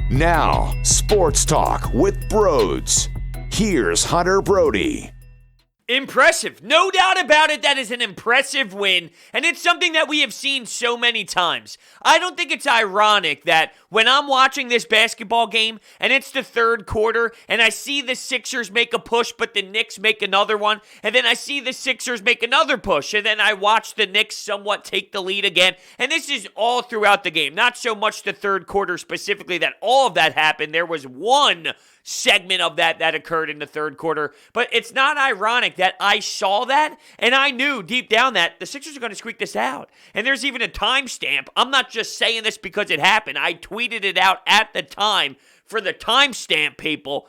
Now, Sports Talk with Brodes. Here's Hunter Brody. Impressive. No doubt about it, that is an impressive win, and it's something that we have seen so many times. I don't think it's ironic that when I'm watching this basketball game and it's the third quarter and I see the Sixers make a push but the Knicks make another one, and then I see the Sixers make another push, and then I watch the Knicks somewhat take the lead again, and this is all throughout the game. Not so much the third quarter specifically that all of that happened. There was one segment of that occurred in the third quarter. But it's not ironic that I saw that and I knew deep down that the Sixers are going to squeak this out. And there's even a timestamp. I'm not just saying this because it happened. I tweeted it out at the time for the timestamp people.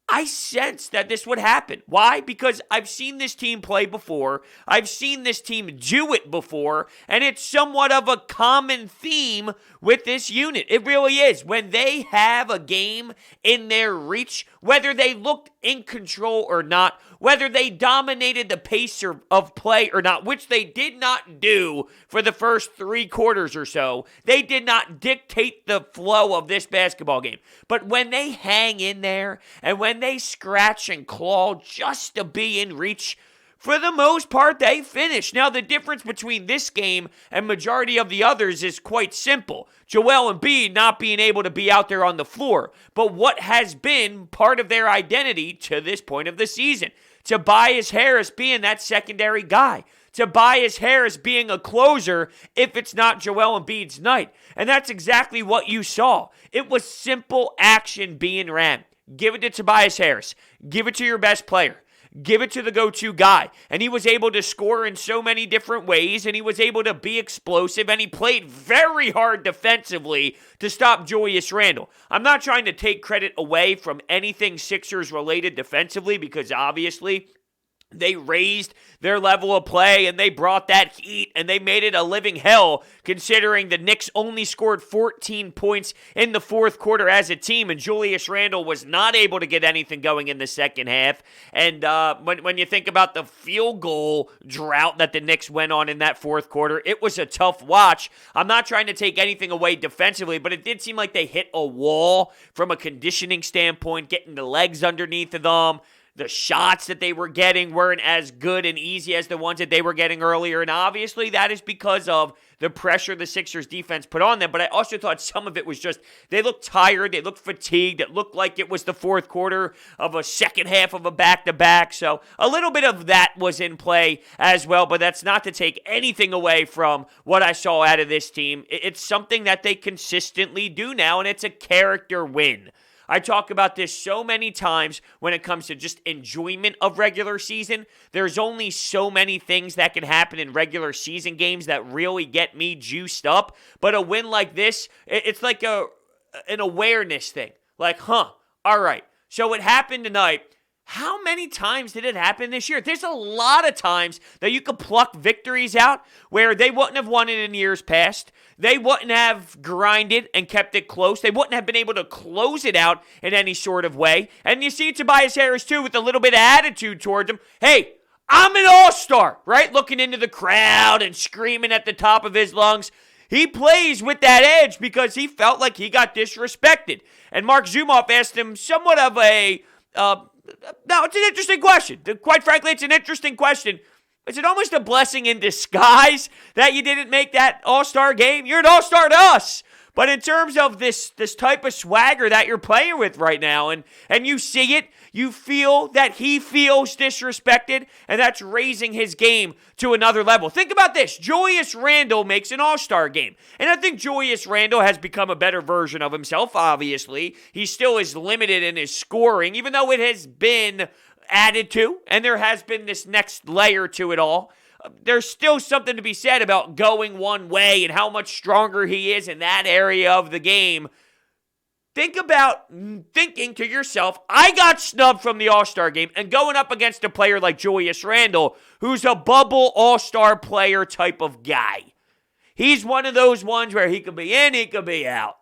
I sensed that this would happen. Why? Because I've seen this team play before. I've seen this team do it before. And it's somewhat of a common theme with this unit. It really is. When they have a game in their reach, whether they looked in control or not, whether they dominated the pace of play or not, which they did not do for the first 3 quarters or so. They did not dictate the flow of this basketball game. But when they hang in there and when they scratch and claw just to be in reach, for the most part, they finish. Now, the difference between this game and majority of the others is quite simple. Joel Embiid not being able to be out there on the floor. But what has been part of their identity to this point of the season? Tobias Harris being that secondary guy. Tobias Harris being a closer if it's not Joel Embiid's night. And that's exactly what you saw. It was simple action being ran. Give it to Tobias Harris. Give it to your best player. Give it to the go-to guy. And he was able to score in so many different ways, and he was able to be explosive, and he played very hard defensively to stop Julius Randle. I'm not trying to take credit away from anything Sixers related defensively, because obviously they raised their level of play and they brought that heat and they made it a living hell, considering the Knicks only scored 14 points in the fourth quarter as a team, and Julius Randle was not able to get anything going in the second half. And when you think about the field goal drought that the Knicks went on in that fourth quarter, it was a tough watch. I'm not trying to take anything away defensively, but it did seem like they hit a wall from a conditioning standpoint, getting the legs underneath of them. The shots that they were getting weren't as good and easy as the ones that they were getting earlier, and obviously that is because of the pressure the Sixers defense put on them. But I also thought some of it was just, they looked tired, they looked fatigued, it looked like it was the fourth quarter of a second half of a back-to-back, so a little bit of that was in play as well, but that's not to take anything away from what I saw out of this team. It's something that they consistently do now, and it's a character win. I talk about this so many times when it comes to just enjoyment of regular season. There's only so many things that can happen in regular season games that really get me juiced up. But a win like this, it's like an awareness thing. Like, all right, so it happened tonight. How many times did it happen this year? There's a lot of times that you could pluck victories out where they wouldn't have won it in years past. They wouldn't have grinded and kept it close. They wouldn't have been able to close it out in any sort of way. And you see Tobias Harris, too, with a little bit of attitude towards him. Hey, I'm an all-star, right? Looking into the crowd and screaming at the top of his lungs. He plays with that edge because he felt like he got disrespected. And Mark Zumoff asked him somewhat of a... Now, it's an interesting question. Quite frankly, it's an interesting question. Is it almost a blessing in disguise that you didn't make that all-star game? You're an all-star to us. But in terms of this type of swagger that you're playing with right now, and you see it, you feel that he feels disrespected, and that's raising his game to another level. Think about this. Julius Randle makes an all-star game. And I think Julius Randle has become a better version of himself, obviously. He still is limited in his scoring, even though it has been added to, and there has been this next layer to it all. There's still something to be said about going one way and how much stronger he is in that area of the game. Think about thinking to yourself, I got snubbed from the All-Star game, and going up against a player like Julius Randle, who's a bubble All-Star player type of guy. He's one of those ones where he could be in, he could be out.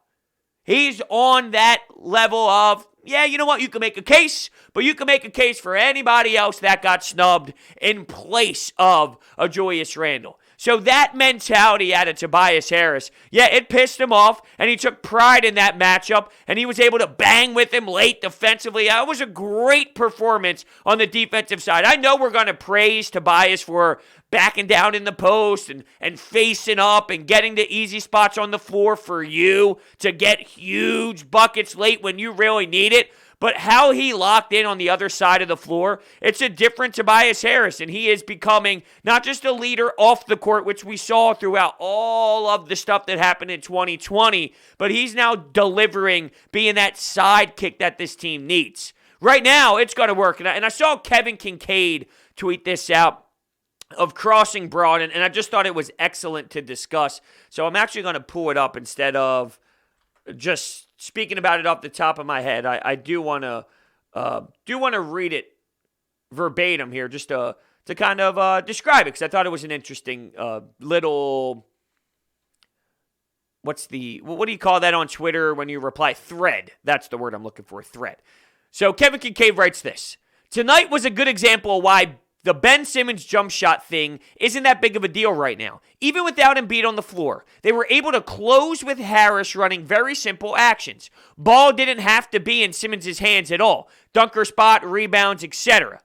He's on that level of, yeah, you know what, you can make a case, but you can make a case for anybody else that got snubbed in place of a Julius Randle. So that mentality out of Tobias Harris, yeah, it pissed him off, and he took pride in that matchup, and he was able to bang with him late defensively. It was a great performance on the defensive side. I know we're going to praise Tobias for backing down in the post and facing up and getting to easy spots on the floor for you to get huge buckets late when you really need it. But how he locked in on the other side of the floor, it's a different Tobias Harris, and he is becoming not just a leader off the court, which we saw throughout all of the stuff that happened in 2020, but he's now delivering, being that sidekick that this team needs. Right now, it's going to work, and I saw Kevin Kincaid tweet this out of crossing broad, and I just thought it was excellent to discuss, so I'm actually going to pull it up instead of just speaking about it off the top of my head. I do want to read it verbatim here, just to kind of describe it, because I thought it was an interesting little, what do you call that on Twitter when you reply? Thread. That's the word I'm looking for, thread. So Kevin Kincaid writes this: "Tonight was a good example of why the Ben Simmons jump shot thing isn't that big of a deal right now. Even without Embiid on the floor, they were able to close with Harris running very simple actions. Ball didn't have to be in Simmons' hands at all. Dunker spot, rebounds, etc.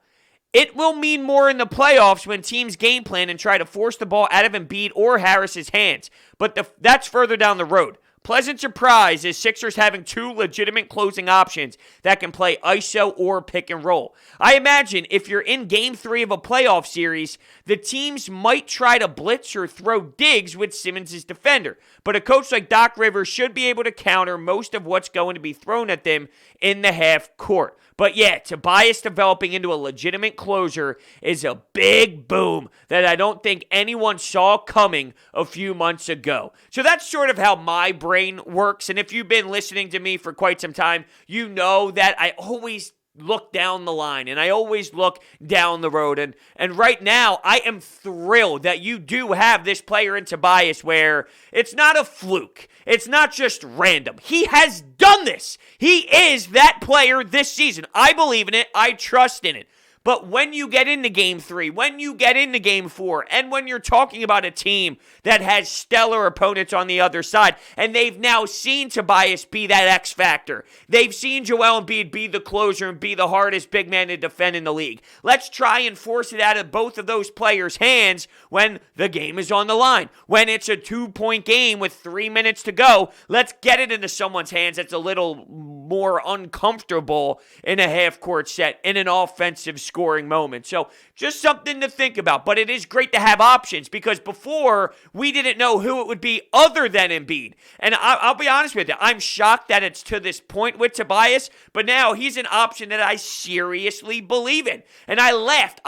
It will mean more in the playoffs when teams game plan and try to force the ball out of Embiid or Harris's hands, but that's further down the road. Pleasant surprise is Sixers having two legitimate closing options that can play ISO or pick and roll. I imagine if you're in Game 3 of a playoff series, the teams might try to blitz or throw digs with Simmons' defender, but a coach like Doc Rivers should be able to counter most of what's going to be thrown at them in the half court. But yeah, Tobias developing into a legitimate closer is a big boom that I don't think anyone saw coming a few months ago." So that's sort of how my brain works. And if you've been listening to me for quite some time, you know that I always look down the line and I always look down the road. And right now, I am thrilled that you do have this player in Tobias where it's not a fluke. It's not just random. He has done this. He is that player this season. I believe in it. I trust in it. But when you get into Game 3, when you get into Game 4, and when you're talking about a team that has stellar opponents on the other side, and they've now seen Tobias be that X factor, they've seen Joel Embiid be the closer and be the hardest big man to defend in the league. Let's try and force it out of both of those players' hands when the game is on the line. When it's a 2-point game with 3 minutes to go, let's get it into someone's hands that's a little more uncomfortable in a half-court set, in an offensive scoring moment. So just something to think about. But it is great to have options, because before we didn't know who it would be other than Embiid. And I'll be honest with you, I'm shocked that it's to this point with Tobias, but now he's an option that I seriously believe in. And I laughed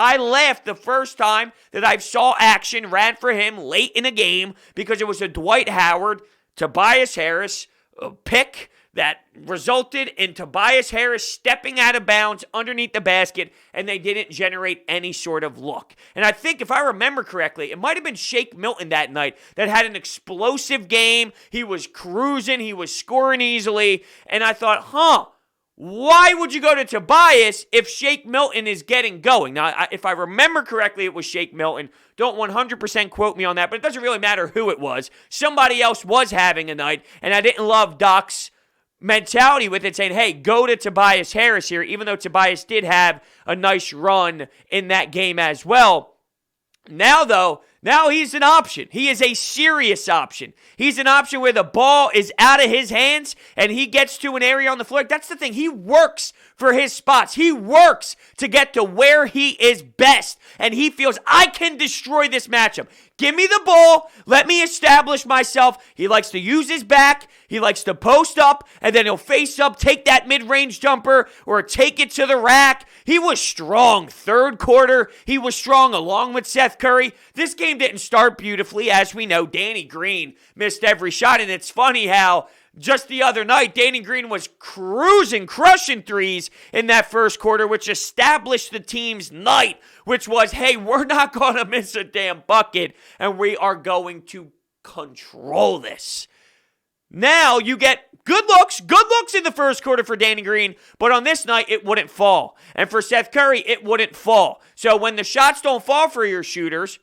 the first time that I saw action ran for him late in a game, because it was a Dwight Howard, Tobias Harris pick that resulted in Tobias Harris stepping out of bounds underneath the basket, and they didn't generate any sort of look. And I think, if I remember correctly, it might have been Shake Milton that night that had an explosive game. He was cruising, he was scoring easily, and I thought, why would you go to Tobias if Shake Milton is getting going? Now, if I remember correctly, it was Shake Milton. Don't 100% quote me on that, but it doesn't really matter who it was. Somebody else was having a night, and I didn't love Doc's mentality with it, saying, hey, go to Tobias Harris here, even though Tobias did have a nice run in that game as well. Now, though, he's an option. He is a serious option. He's an option where the ball is out of his hands and he gets to an area on the floor. That's the thing. He works for his spots. He works to get to where he is best. And he feels, I can destroy this matchup. Give me the ball. Let me establish myself. He likes to use his back. He likes to post up, and then he'll face up, take that mid-range jumper, or take it to the rack. He was strong third quarter. He was strong along with Seth Curry. This game didn't start beautifully. As we know, Danny Green missed every shot, and it's funny how just the other night, Danny Green was crushing threes in that first quarter, which established the team's night, which was, hey, we're not going to miss a damn bucket, and we are going to control this. Now you get good looks in the first quarter for Danny Green, but on this night, it wouldn't fall. And for Seth Curry, it wouldn't fall. So when the shots don't fall for your shooters,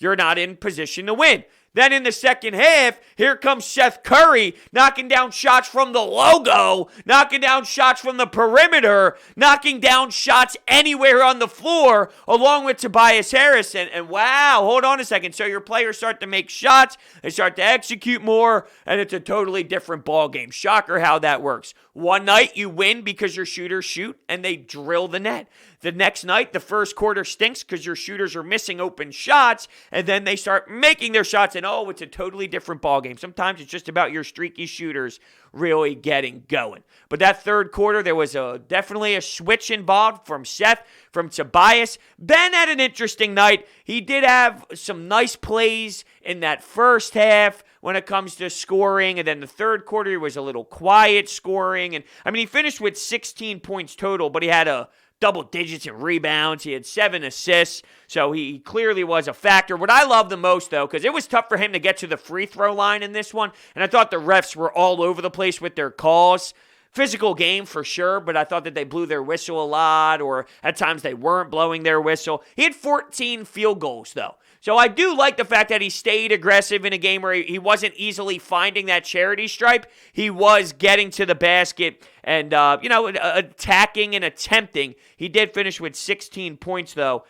you're not in position to win. Then in the second half, here comes Seth Curry knocking down shots from the logo, knocking down shots from the perimeter, knocking down shots anywhere on the floor, along with Tobias Harris. And wow, hold on a second. So your players start to make shots, they start to execute more, and it's a totally different ball game. Shocker how that works. One night you win because your shooters shoot and they drill the net. The next night, the first quarter stinks because your shooters are missing open shots, and then they start making their shots, and oh, it's a totally different ballgame. Sometimes it's just about your streaky shooters really getting going. But that third quarter, there was definitely a switch involved from Seth, from Tobias. Ben had an interesting night. He did have some nice plays in that first half when it comes to scoring, and then the third quarter was a little quiet scoring. And I mean, he finished with 16 points total, but he had a double digits in rebounds. He had 7 assists, so he clearly was a factor. What I love the most, though, because it was tough for him to get to the free throw line in this one, and I thought the refs were all over the place with their calls. Physical game for sure, but I thought that they blew their whistle a lot, or at times they weren't blowing their whistle. He had 14 field goals, though. So I do like the fact that he stayed aggressive in a game where he wasn't easily finding that charity stripe. He was getting to the basket and, attacking and attempting. He did finish with 16 points, though.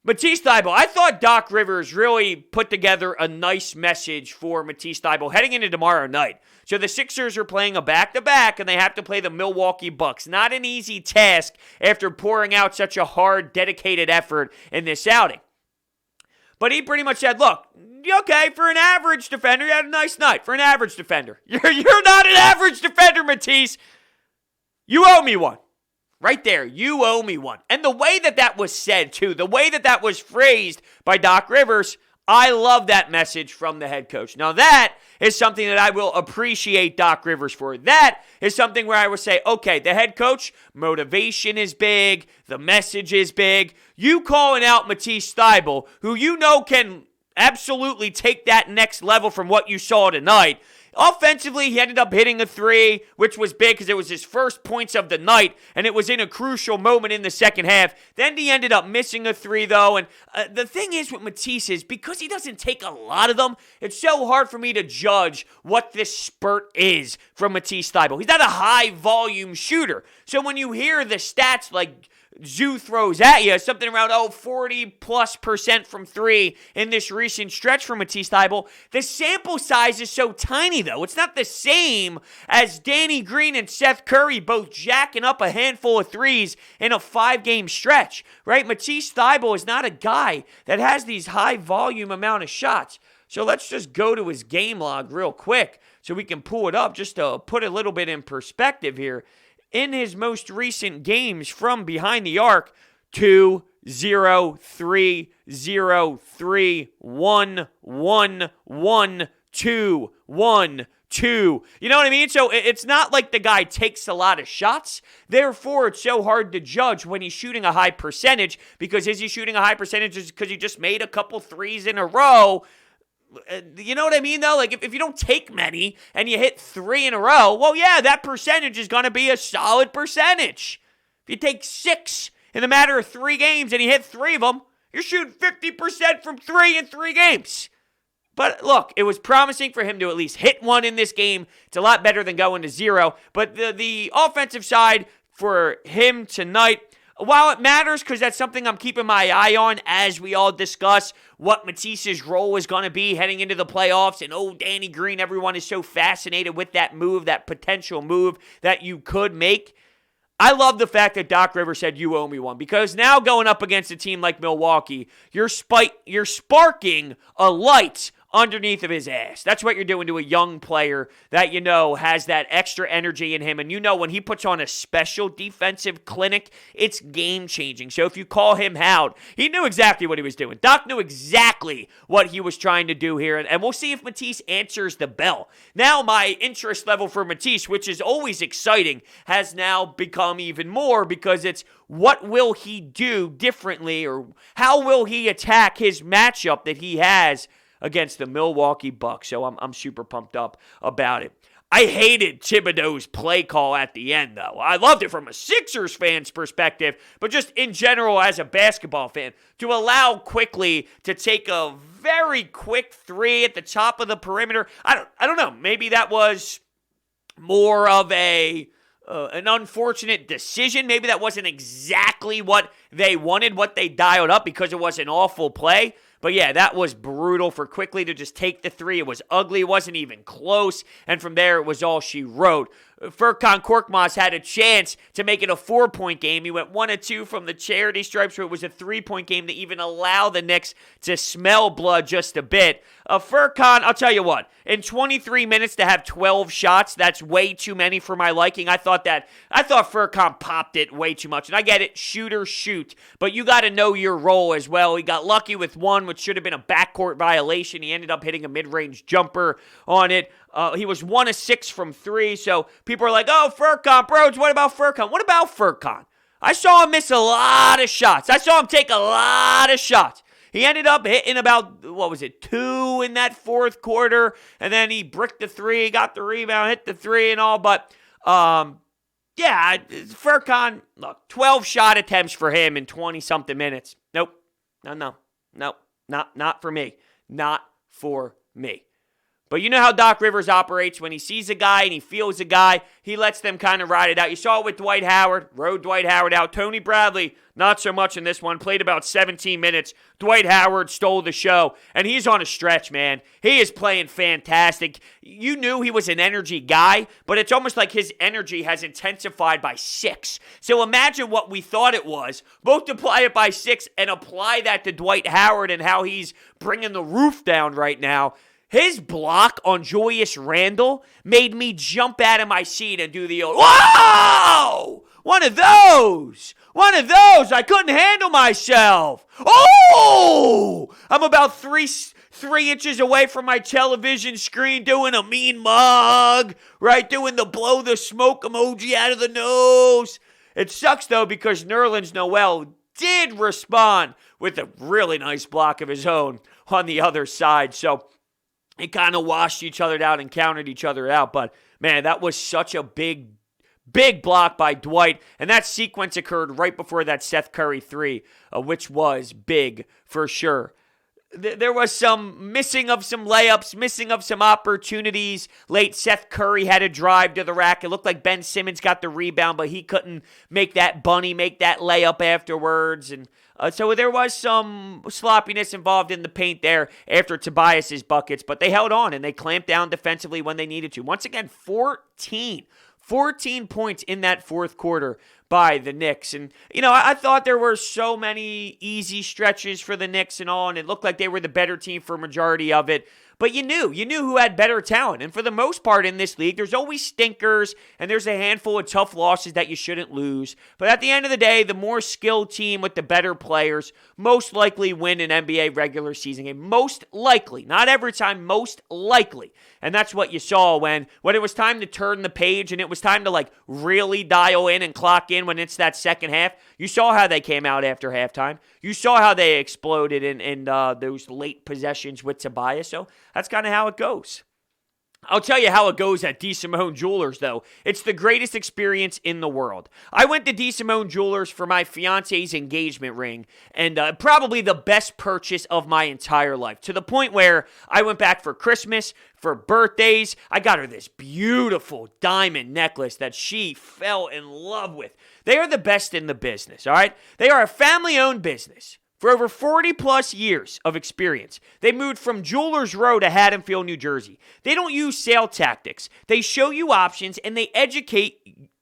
Matisse Thybulle, I thought Doc Rivers really put together a nice message for Matisse Thybulle heading into tomorrow night. So the Sixers are playing a back-to-back, and they have to play the Milwaukee Bucks. Not an easy task after pouring out such a hard, dedicated effort in this outing. But he pretty much said, look, okay, for an average defender, you had a nice night. For an average defender. You're not an average defender, Matisse. You owe me one. Right there, you owe me one. And the way that was said, too, the way that was phrased by Doc Rivers, I love that message from the head coach. Now, that is something that I will appreciate Doc Rivers for. That is something where I would say, okay, the head coach, motivation is big, the message is big. You calling out Matisse Thybulle, who you know can absolutely take that next level from what you saw tonight. Offensively, he ended up hitting a 3, which was big because it was his first points of the night, and it was in a crucial moment in the second half. Then he ended up missing a 3, though, and the thing is with Matisse is because he doesn't take a lot of them, it's so hard for me to judge what this spurt is from Matisse Thybulle. He's not a high-volume shooter, so when you hear the stats like Zoo throws at you, something around 40+% from 3 in this recent stretch from Matisse Thybulle. The sample size is so tiny, though. It's not the same as Danny Green and Seth Curry both jacking up a handful of threes in a 5-game stretch, right? Matisse Thybulle is not a guy that has these high-volume amount of shots. So let's just go to his game log real quick so we can pull it up just to put a little bit in perspective here. In his most recent games from behind the arc, 2, 0, 3, 0, 3, 1, 1, 1, 2, 1, 2. You know what I mean? So it's not like the guy takes a lot of shots. Therefore, it's so hard to judge when he's shooting a high percentage, because is he shooting a high percentage just because he just made a couple threes in a row? You know what I mean, though? Like, if you don't take many and you hit 3 in a row, well, yeah, that percentage is going to be a solid percentage. If you take 6 in a matter of 3 games and you hit 3 of them, you're shooting 50% from 3 in 3 games. But look, it was promising for him to at least hit 1 in this game. It's a lot better than going to 0. But the offensive side for him tonight, while it matters because that's something I'm keeping my eye on as we all discuss what Matisse's role is going to be heading into the playoffs. And Danny Green, everyone is so fascinated with that move, that potential move that you could make. I love the fact that Doc Rivers said, you owe me one, because now going up against a team like Milwaukee, you're sparking a light underneath of his ass. That's what you're doing to a young player that you know has that extra energy in him. And you know when he puts on a special defensive clinic, it's game-changing. So if you call him out, he knew exactly what he was doing. Doc knew exactly what he was trying to do here. And we'll see if Matisse answers the bell. Now my interest level for Matisse, which is always exciting, has now become even more, because it's what will he do differently, or how will he attack his matchup that he has against the Milwaukee Bucks. So I'm super pumped up about it. I hated Thibodeau's play call at the end, though. I loved it from a Sixers fan's perspective, but just in general as a basketball fan, to allow Quickly to take a very quick three at the top of the perimeter. I don't know. Maybe that was more of an unfortunate decision. Maybe that wasn't exactly what they wanted, what they dialed up, because it was an awful play. But yeah, that was brutal for Quickly to just take the three. It was ugly. It wasn't even close. And from there, it was all she wrote. Furkan Korkmaz had a chance to make it a 4-point game. He went 1 of 2 from the charity stripe, so it was a 3-point game to even allow the Knicks to smell blood just a bit. Furkan, I'll tell you what, in 23 minutes to have 12 shots, that's way too many for my liking. I thought Furkan popped it way too much. And I get it, shooter, shoot. But you got to know your role as well. He got lucky with one, which should have been a backcourt violation. He ended up hitting a mid-range jumper on it. He was 1 of 6 from 3, so people are like, oh, Furkan, Brodes, what about Furkan? What about Furkan? I saw him miss a lot of shots. I saw him take a lot of shots. He ended up hitting about, 2 in that fourth quarter, and then he bricked the 3, got the rebound, hit the 3 and all, but, Furkan, look, 12 shot attempts for him in 20-something minutes. Nope, no, not for me. Not for me. But you know how Doc Rivers operates. When he sees a guy and he feels a guy, he lets them kind of ride it out. You saw it with Dwight Howard, rode Dwight Howard out. Tony Bradley, not so much in this one, played about 17 minutes. Dwight Howard stole the show, and he's on a stretch, man. He is playing fantastic. You knew he was an energy guy, but it's almost like his energy has intensified by 6. So imagine what we thought it was. Multiply it by 6 and apply that to Dwight Howard and how he's bringing the roof down right now. His block on Julius Randle made me jump out of my seat and do the old, whoa! One of those! I couldn't handle myself. Oh! I'm about three inches away from my television screen doing a mean mug, right? Doing the blow the smoke emoji out of the nose. It sucks, though, because Nerlens Noel did respond with a really nice block of his own on the other side. So it kind of washed each other out and counted each other out. But, man, that was such a big block by Dwight. And that sequence occurred right before that Seth Curry 3, which was big for sure. There was some missing of some layups, missing of some opportunities. Late Seth Curry had a drive to the rack. It looked like Ben Simmons got the rebound, but he couldn't make that layup afterwards. And so there was some sloppiness involved in the paint there after Tobias's buckets, but they held on and they clamped down defensively when they needed to. Once again, 14 points in that fourth quarter by the Knicks. And, I thought there were so many easy stretches for the Knicks and all, and it looked like they were the better team for a majority of it. But you knew who had better talent. And for the most part in this league, there's always stinkers and there's a handful of tough losses that you shouldn't lose. But at the end of the day, the more skilled team with the better players most likely win an NBA regular season game. Most likely. Not every time, most likely. And that's what you saw when it was time to turn the page and it was time to really dial in and clock in when it's that second half. You saw how they came out after halftime. You saw how they exploded in those late possessions with Tobias. So that's kind of how it goes. I'll tell you how it goes at DeSimone Jewelers, though. It's the greatest experience in the world. I went to DeSimone Jewelers for my fiance's engagement ring, and probably the best purchase of my entire life, to the point where I went back for Christmas, for birthdays. I got her this beautiful diamond necklace that she fell in love with. They are the best in the business, all right? They are a family-owned business. For over 40-plus years of experience, they moved from Jewelers Row to Haddonfield, New Jersey. They don't use sale tactics. They show you options, and they educate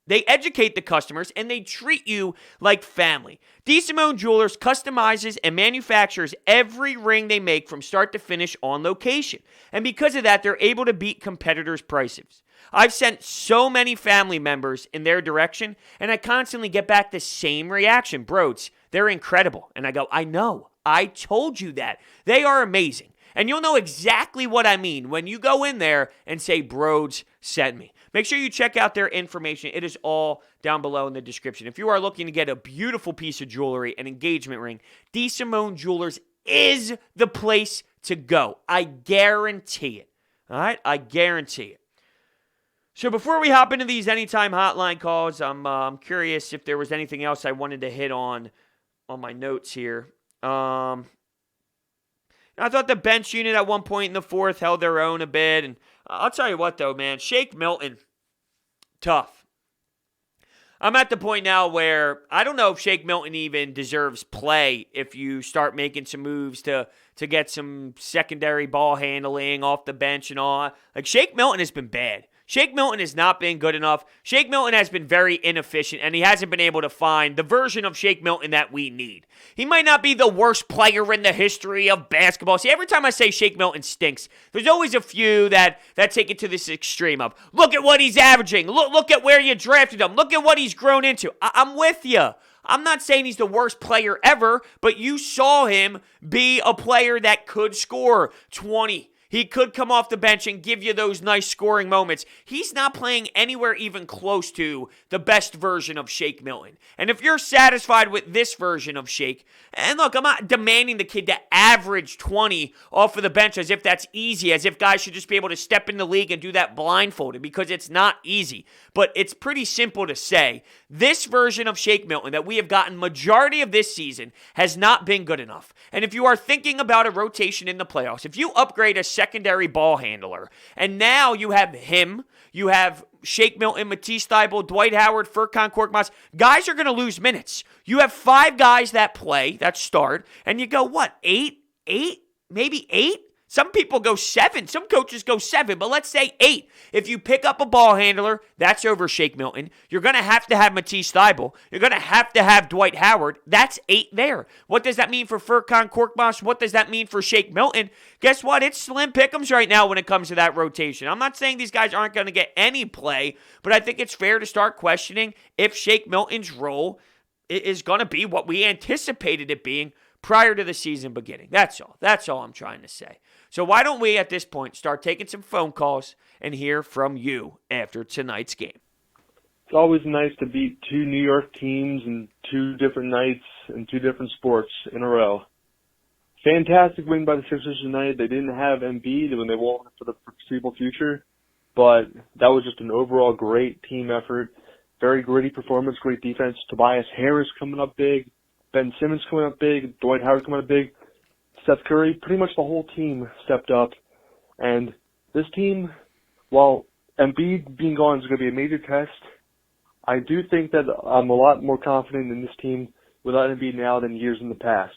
the customers, and they treat you like family. DeSimone Jewelers customizes and manufactures every ring they make from start to finish on location. And because of that, they're able to beat competitors' prices. I've sent so many family members in their direction, and I constantly get back the same reaction. Brodes, they're incredible. And I go, I know. I told you that. They are amazing. And you'll know exactly what I mean when you go in there and say, Brodes sent me. Make sure you check out their information. It is all down below in the description. If you are looking to get a beautiful piece of jewelry, an engagement ring, DeSimone Jewelers is the place to go. I guarantee it. All right? I guarantee it. So before we hop into these anytime hotline calls, I'm curious if there was anything else I wanted to hit on my notes here. I thought the bench unit at one point in the fourth held their own a bit. And I'll tell you what, though, man. Shake Milton, tough. I'm at the point now where I don't know if Shake Milton even deserves play if you start making some moves to get some secondary ball handling off the bench and all. Like, Shake Milton has been bad. Shake Milton has not been good enough. Shake Milton has been very inefficient, and he hasn't been able to find the version of Shake Milton that we need. He might not be the worst player in the history of basketball. See, every time I say Shake Milton stinks, there's always a few that take it to this extreme of, look at what he's averaging. Look at where you drafted him. Look at what he's grown into. I'm with you. I'm not saying he's the worst player ever, but you saw him be a player that could score 20. He could come off the bench and give you those nice scoring moments. He's not playing anywhere even close to the best version of Shake Milton. And if you're satisfied with this version of Shake, and look, I'm not demanding the kid to average 20 off of the bench as if that's easy, as if guys should just be able to step in the league and do that blindfolded, because it's not easy. But it's pretty simple to say, this version of Shake Milton that we have gotten majority of this season has not been good enough. And if you are thinking about a rotation in the playoffs, if you upgrade a secondary ball handler, and now you have him, you have Shake Milton, Matisse, Dwight Howard, Furkan Korkmaz, guys are going to lose minutes. You have 5 guys that play, that start, and you go, what, 8? Maybe 8? Some people go 7. Some coaches go 7, but let's say 8. If you pick up a ball handler, that's over Shake Milton. You're going to have Matisse Thybulle. You're going to have Dwight Howard. That's 8 there. What does that mean for Furkan Korkmaz? What does that mean for Shake Milton? Guess what? It's slim pick'ems right now when it comes to that rotation. I'm not saying these guys aren't going to get any play, but I think it's fair to start questioning if Shake Milton's role is going to be what we anticipated it being prior to the season beginning. That's all. That's all I'm trying to say. So why don't we, at this point, start taking some phone calls and hear from you after tonight's game? It's always nice to beat 2 New York teams in 2 different nights and 2 different sports in a row. Fantastic win by the Sixers tonight. They didn't have Embiid when they won't for the foreseeable future, but that was just an overall great team effort. Very gritty performance, great defense. Tobias Harris coming up big. Ben Simmons coming up big. Dwight Howard coming up big. Seth Curry, pretty much the whole team stepped up. And this team, while Embiid being gone is going to be a major test, I do think that I'm a lot more confident in this team without Embiid now than years in the past.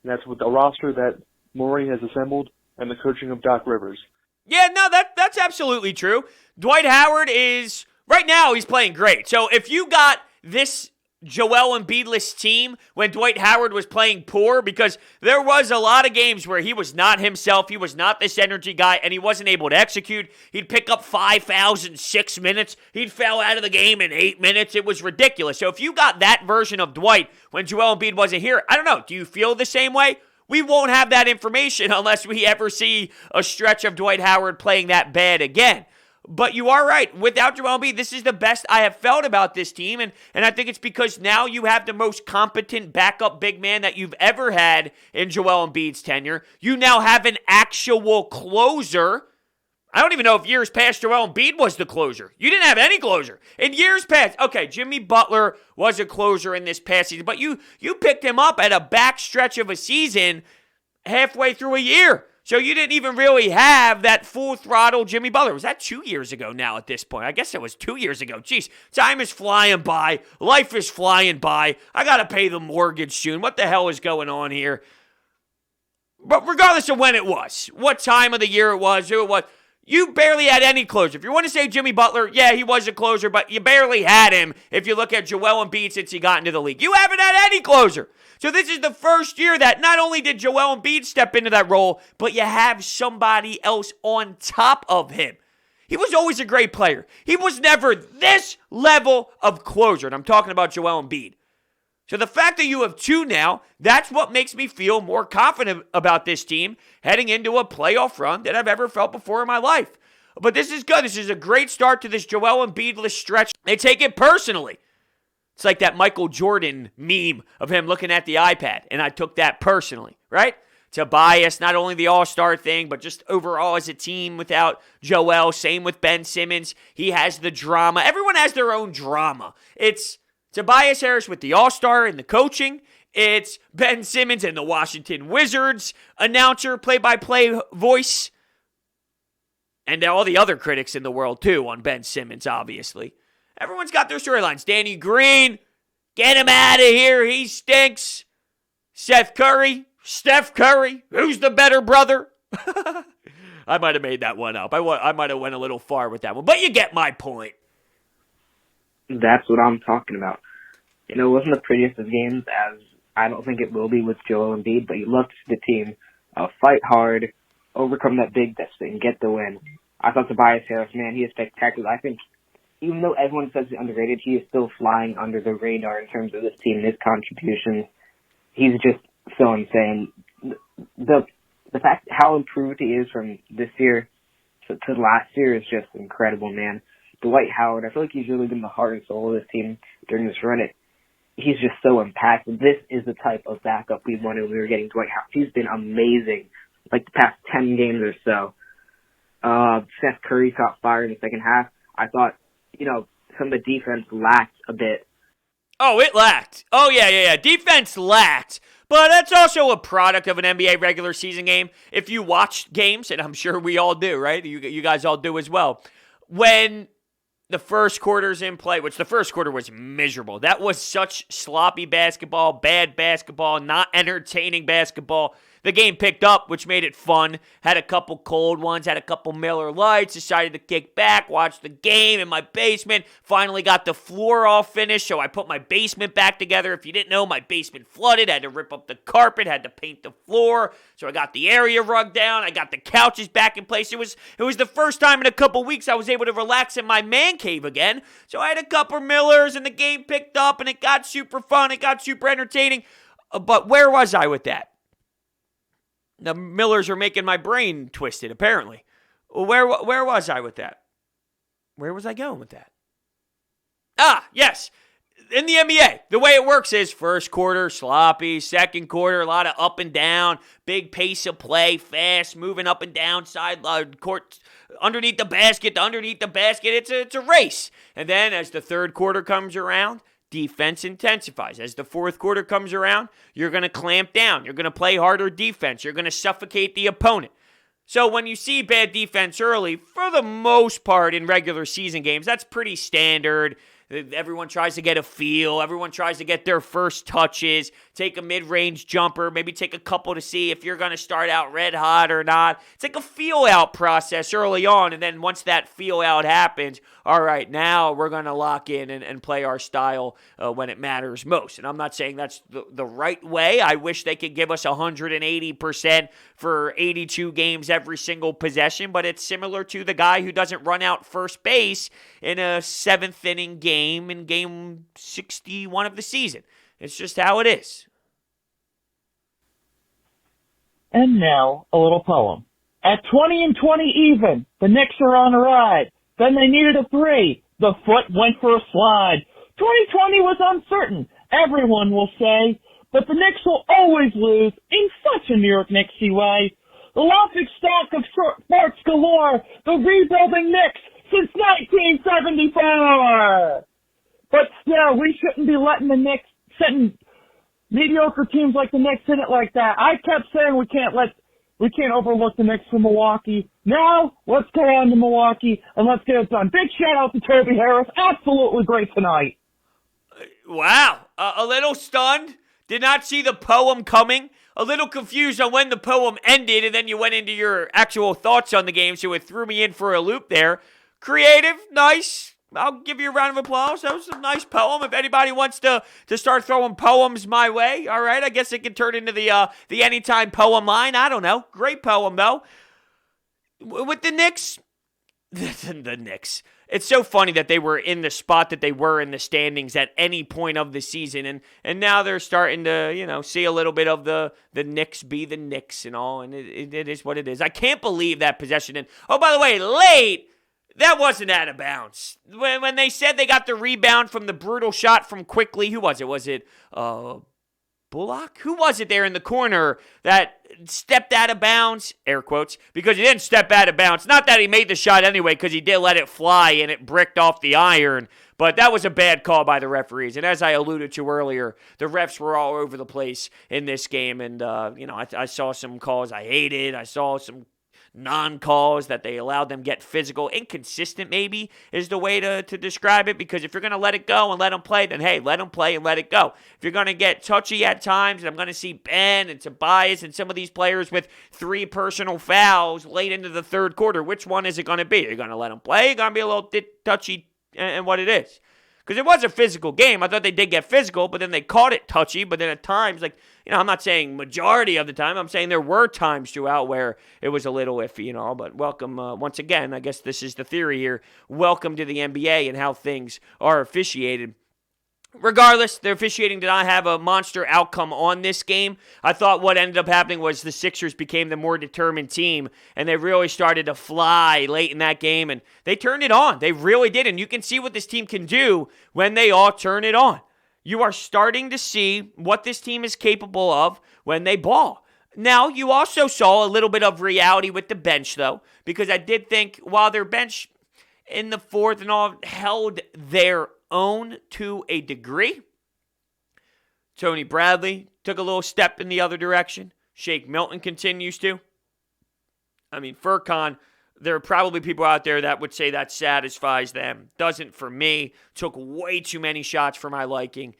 And that's with the roster that Morey has assembled and the coaching of Doc Rivers. Yeah, no, that's absolutely true. Dwight Howard is, right now, he's playing great. So if you got this Joel Embiid-less team when Dwight Howard was playing poor, because there was a lot of games where he was not himself, he was not this energy guy, and he wasn't able to execute. He'd pick up 5 fouls in 6 minutes. He'd foul out of the game in 8 minutes. It was ridiculous. So if you got that version of Dwight when Joel Embiid wasn't here, I don't know, do you feel the same way? We won't have that information unless we ever see a stretch of Dwight Howard playing that bad again. But you are right. Without Joel Embiid, this is the best I have felt about this team. And I think it's because now you have the most competent backup big man that you've ever had in Joel Embiid's tenure. You now have an actual closer. I don't even know if years past Joel Embiid was the closer. You didn't have any closer. In years past, okay, Jimmy Butler was a closer in this past season, but you picked him up at a back stretch of a season halfway through a year. So you didn't even really have that full throttle Jimmy Butler. Was that 2 years ago now at this point? I guess it was 2 years ago. Jeez, time is flying by. Life is flying by. I got to pay the mortgage soon. What the hell is going on here? But regardless of when it was, what time of the year it was, who it was, you barely had any closer. If you want to say Jimmy Butler, yeah, he was a closer, but you barely had him if you look at Joel Embiid since he got into the league. You haven't had any closer. So this is the first year that not only did Joel Embiid step into that role, but you have somebody else on top of him. He was always a great player. He was never this level of closer, and I'm talking about Joel Embiid. So the fact that you have 2 now, that's what makes me feel more confident about this team heading into a playoff run than I've ever felt before in my life. But this is good. This is a great start to this Joel Embiid-less stretch. They take it personally. It's like that Michael Jordan meme of him looking at the iPad, and I took that personally, right? Tobias, not only the all-star thing, but just overall as a team without Joel. Same with Ben Simmons. He has the drama. Everyone has their own drama. It's Tobias Harris with the all-star and the coaching. It's Ben Simmons and the Washington Wizards announcer, play-by-play voice. And all the other critics in the world, too, on Ben Simmons, obviously. Everyone's got their storylines. Danny Green, get him out of here. He stinks. Seth Curry, Steph Curry, who's the better brother? I might have made that one up. I might have went a little far with that one. But you get my point. That's what I'm talking about. It wasn't the prettiest of games, as I don't think it will be with Joel Embiid, but you love to see the team fight hard, overcome that big deficit, and get the win. I thought Tobias Harris, man, he is spectacular. I think even though everyone says he's underrated, he is still flying under the radar in terms of this team and his contributions. He's just so insane. The fact how improved he is from this year to last year is just incredible, man. Dwight Howard, I feel like he's really been the heart and soul of this team during this run. He's just so impactful. This is the type of backup we wanted when we were getting Dwight Howard. He's been amazing, like the past 10 games or so. Seth Curry caught fire in the second half. I thought, some of the defense lacked a bit. Oh, it lacked. Oh, yeah. Defense lacked. But that's also a product of an NBA regular season game. If you watch games, and I'm sure we all do, right? You guys all do as well. When the first quarter's in play, which the first quarter was miserable. That was such sloppy basketball, bad basketball, not entertaining basketball. The game picked up, which made it fun. Had a couple cold ones, had a couple Miller Lights, decided to kick back, watch the game in my basement. Finally got the floor all finished, so I put my basement back together. If you didn't know, my basement flooded. Had to rip up the carpet, had to paint the floor. So I got the area rug down. I got the couches back in place. It was the first time in a couple weeks I was able to relax in my man cave again. So I had a couple Millers, and the game picked up, and it got super fun. It got super entertaining. But where was I with that? The Millers are making my brain twisted, apparently. Where was I with that? Where was I going with that? Yes. In the NBA, the way it works is first quarter, sloppy. Second quarter, a lot of up and down. Big pace of play, fast, moving up and down, side court, underneath the basket, It's a race. And then as the third quarter comes around, defense intensifies. As the fourth quarter comes around, you're going to clamp down. You're going to play harder defense. You're going to suffocate the opponent. So when you see bad defense early, for the most part in regular season games, that's pretty standard. Everyone tries to get a feel. Everyone tries to get their first touches, take a mid-range jumper, maybe take a couple to see if you're going to start out red hot or not. It's like a feel-out process early on, and then once that feel-out happens, all right, now we're going to lock in and play our style when it matters most. And I'm not saying that's the right way. I wish they could give us 180% for 82 games every single possession, but it's similar to the guy who doesn't run out first base in a seventh-inning game in game 61 of the season. It's just how it is. And now, a little poem. At 20-20 even, the Knicks are on a ride. Then they needed a three. The foot went for a slide. 2020 was uncertain, everyone will say, but the Knicks will always lose in such a New York Knicksy way. The laughing stock of sports galore, the rebuilding Knicks since 1974. But still, we shouldn't be letting the Knicks, setting mediocre teams like the Knicks in it like that. I kept saying we can't overlook the Knicks from Milwaukee. Now, let's go on to Milwaukee and let's get it done. Big shout out to Toby Harris. Absolutely great tonight. Wow. A little stunned. Did not see the poem coming. A little confused on when the poem ended, and then you went into your actual thoughts on the game, so it threw me in for a loop there. Creative, nice. I'll give you a round of applause. That was a nice poem. If anybody wants to start throwing poems my way, all right, I guess it can turn into the anytime poem line. I don't know. Great poem, though. With the Knicks, the Knicks. It's so funny that they were in the spot that they were in the standings at any point of the season, and now they're starting to, see a little bit of the Knicks be the Knicks and all, and it is what it is. I can't believe that possession. And, oh, by the way, late. That wasn't out of bounds. When they said they got the rebound from the brutal shot from Quickly, who was it? Was it Bullock? Who was it there in the corner that stepped out of bounds, air quotes, because he didn't step out of bounds. Not that he made the shot anyway, because he did let it fly and it bricked off the iron. But that was a bad call by the referees. And as I alluded to earlier, the refs were all over the place in this game. And, I saw some calls I hated. I saw some non-calls that they allowed them get physical. Inconsistent, maybe, is the way to describe it, because if you're going to let it go and let them play, then, hey, let them play and let it go. If you're going to get touchy at times, and I'm going to see Ben and Tobias and some of these players with 3 personal fouls late into the third quarter, which one is it going to be? Are you going to let them play? You're going to be a little touchy and what it is. Because it was a physical game. I thought they did get physical, but then they caught it touchy. But then at times, I'm not saying majority of the time. I'm saying there were times throughout where it was a little iffy, But welcome, once again, I guess this is the theory here. Welcome to the NBA and how things are officiated. Regardless, the officiating did not have a monster outcome on this game. I thought what ended up happening was the Sixers became the more determined team, and they really started to fly late in that game, and they turned it on. They really did, and you can see what this team can do when they all turn it on. You are starting to see what this team is capable of when they ball. Now, you also saw a little bit of reality with the bench, though, because I did think while their bench in the fourth and all held their own to a degree, Tony Bradley took a little step in the other direction. Shake Milton continues to. Furkan, there are probably people out there that would say that satisfies them. Doesn't for me. Took way too many shots for my liking,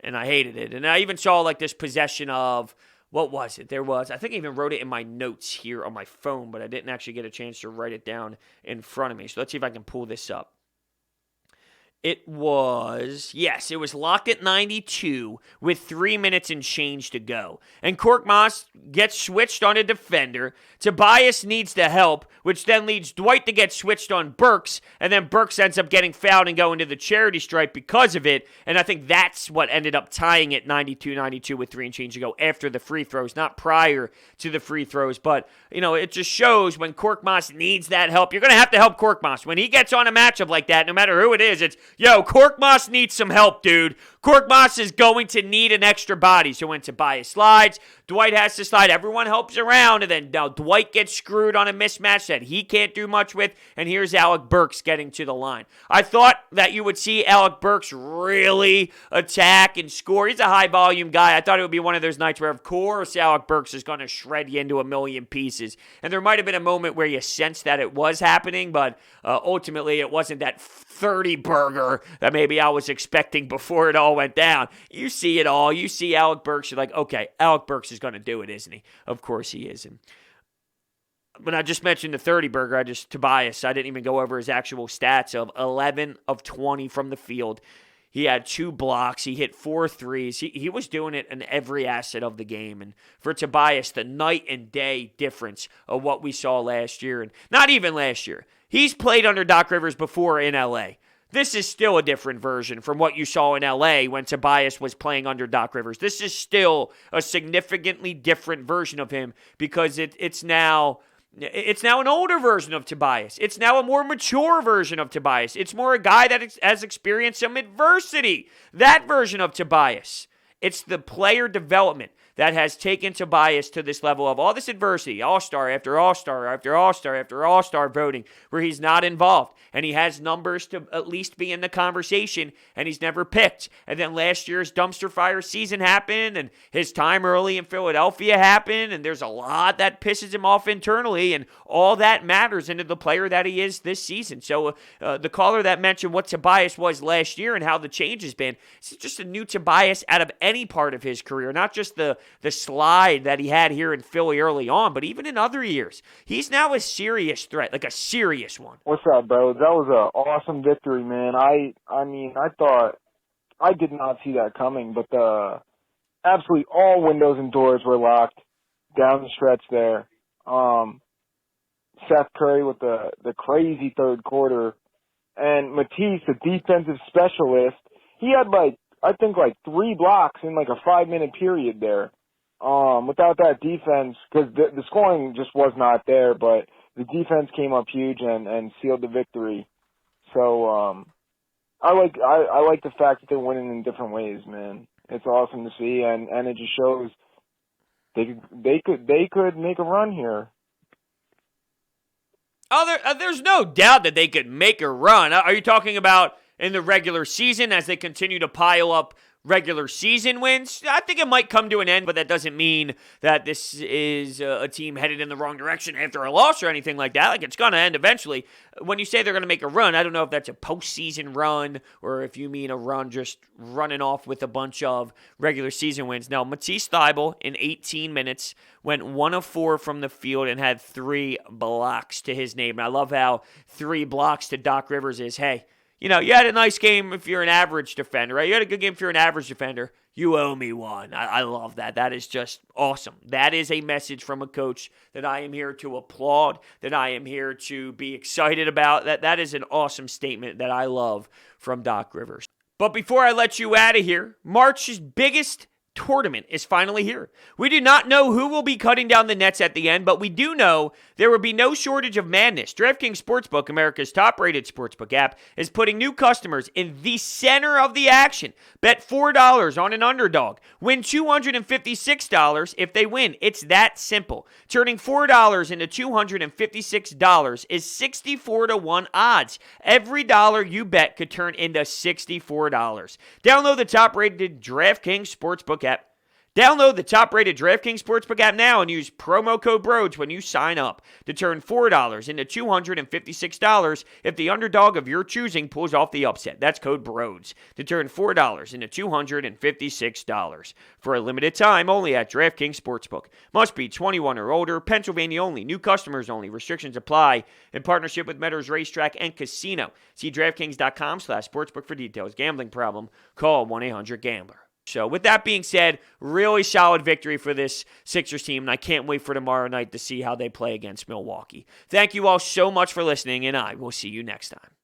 and I hated it. And I even saw this possession of, what was it? I think I even wrote it in my notes here on my phone, but I didn't actually get a chance to write it down in front of me. So let's see if I can pull this up. It was locked at 92 with 3 minutes and change to go. And Korkmaz gets switched on a defender. Tobias needs the help, which then leads Dwight to get switched on Burks, and then Burks ends up getting fouled and going to the charity stripe because of it. And I think that's what ended up tying it 92-92 with 3 and change to go after the free throws, not prior to the free throws. But, it just shows when Korkmaz needs that help. You're going to have to help Korkmaz. When he gets on a matchup like that, no matter who it is, it's, Korkmaz needs some help, dude. Korkmaz is going to need an extra body. So when Tobias slides, Dwight has to slide. Everyone helps around, and then now Dwight gets screwed on a mismatch that he can't do much with, and here's Alec Burks getting to the line. I thought that you would see Alec Burks really attack and score. He's a high-volume guy. I thought it would be one of those nights where, of course, Alec Burks is going to shred you into a million pieces. And there might have been a moment where you sensed that it was happening, but ultimately it wasn't that 30-burger that maybe I was expecting before it all went down. You see it all. You see Alec Burks. You're like, okay, Alec Burks is going to do it, isn't he? Of course he is. And when I just mentioned the 30-burger, Tobias, I didn't even go over his actual stats of 11 of 20 from the field. He had 2 blocks. He hit 4 threes. He was doing it in every asset of the game. And for Tobias, the night and day difference of what we saw last year, and not even last year. He's played under Doc Rivers before in L.A. This is still a different version from what you saw in L.A. when Tobias was playing under Doc Rivers. This is still a significantly different version of him because it's now an older version of Tobias. It's now a more mature version of Tobias. It's more a guy that has experienced some adversity. That version of Tobias. It's the player development that has taken Tobias to this level of all this adversity, all-star after all-star after all-star after all-star voting, where he's not involved, and he has numbers to at least be in the conversation, and he's never picked. And then last year's dumpster fire season happened, and his time early in Philadelphia happened, and there's a lot that pisses him off internally, and all that matters into the player that he is this season. So the caller that mentioned what Tobias was last year and how the change has been, it's just a new Tobias out of any part of his career, not just the slide that he had here in Philly early on, but even in other years. He's now a serious threat, like a serious one. What's up, bro? That was an awesome victory, man. I thought I did not see that coming, but absolutely all windows and doors were locked down the stretch there. Seth Curry with the crazy third quarter, and Matisse, the defensive specialist, he had I think 3 blocks in a 5-minute period there. Without that defense, because the scoring just was not there, but the defense came up huge and sealed the victory. So I like the fact that they're winning in different ways, man. It's awesome to see, and it just shows They could make a run here. There's no doubt that they could make a run. Are you talking about in the regular season as they continue to pile up regular season wins? I think it might come to an end, but that doesn't mean that this is a team headed in the wrong direction after a loss or anything like that. Like, it's going to end eventually. When you say they're going to make a run, I don't know if that's a postseason run or if you mean a run just running off with a bunch of regular season wins. Now, Matisse in 18 minutes went 1 of 4 from the field and had 3 blocks to his name. And I love how 3 blocks to Doc Rivers is, hey, you know, you had a nice game if you're an average defender, right? You had a good game if you're an average defender. You owe me one. I love that. That is just awesome. That is a message from a coach that I am here to applaud, that I am here to be excited about. That is an awesome statement that I love from Doc Rivers. But before I let you out of here, March's biggest tournament is finally here. We do not know who will be cutting down the nets at the end, but we do know there will be no shortage of madness. DraftKings Sportsbook, America's top-rated sportsbook app, is putting new customers in the center of the action. Bet $4 on an underdog. Win $256 if they win. It's that simple. Turning $4 into $256 is 64-1 odds. Every dollar you bet could turn into $64. Download the top-rated DraftKings Sportsbook app. Download the top-rated DraftKings Sportsbook app now and use promo code Brodes when you sign up to turn $4 into $256 if the underdog of your choosing pulls off the upset. That's code Brodes to turn $4 into $256 for a limited time only at DraftKings Sportsbook. Must be 21 or older. Pennsylvania only. New customers only. Restrictions apply. In partnership with Meadows Racetrack and Casino. See DraftKings.com/sportsbook for details. Gambling problem? Call 1-800-GAMBLER. So with that being said, really solid victory for this Sixers team, and I can't wait for tomorrow night to see how they play against Milwaukee. Thank you all so much for listening, and I will see you next time.